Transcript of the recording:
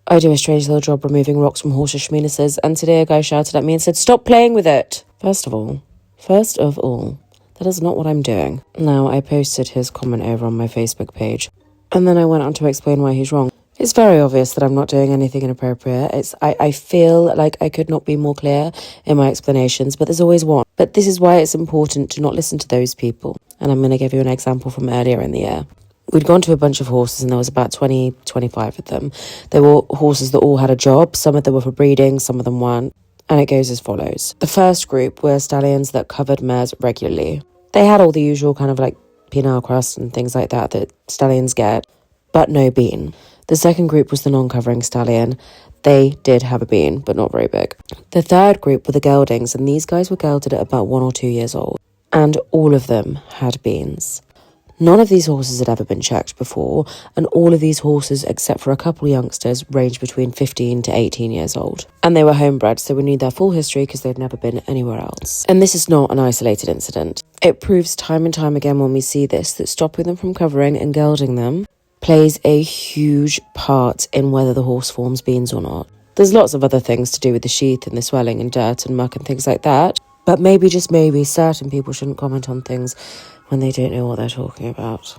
I do a strange little job removing rocks from horses' schmeenuses, and today a guy shouted at me and said, "Stop playing with it!" First of all, that is not what I'm doing. Now, I posted his comment over on my Facebook page, and then I went on to explain why he's wrong. It's very obvious that I'm not doing anything inappropriate. I feel like I could not be more clear in my explanations, but there's always one. But this is why it's important to not listen to those people. And I'm going to give you an example from earlier in the year. We'd gone to a bunch of horses and there was about 20, 25 of them. They were horses that all had a job. Some of them were for breeding, some of them weren't. And it goes as follows. The first group were stallions that covered mares regularly. They had all the usual kind of like penile crust and things like that stallions get, but no bean. The second group was the non-covering stallion. They did have a bean, but not very big. The third group were the geldings, and these guys were gelded at about 1 or 2 years old. And all of them had beans. None of these horses had ever been checked before, and all of these horses, except for a couple of youngsters, ranged between 15 to 18 years old. And they were homebred, so we knew their full history because they'd never been anywhere else. And this is not an isolated incident. It proves time and time again when we see this that stopping them from covering and gelding them plays a huge part in whether the horse forms beans or not. There's lots of other things to do with the sheath and the swelling and dirt and muck and things like that, but maybe, just maybe, certain people shouldn't comment on things when they don't know what they're talking about.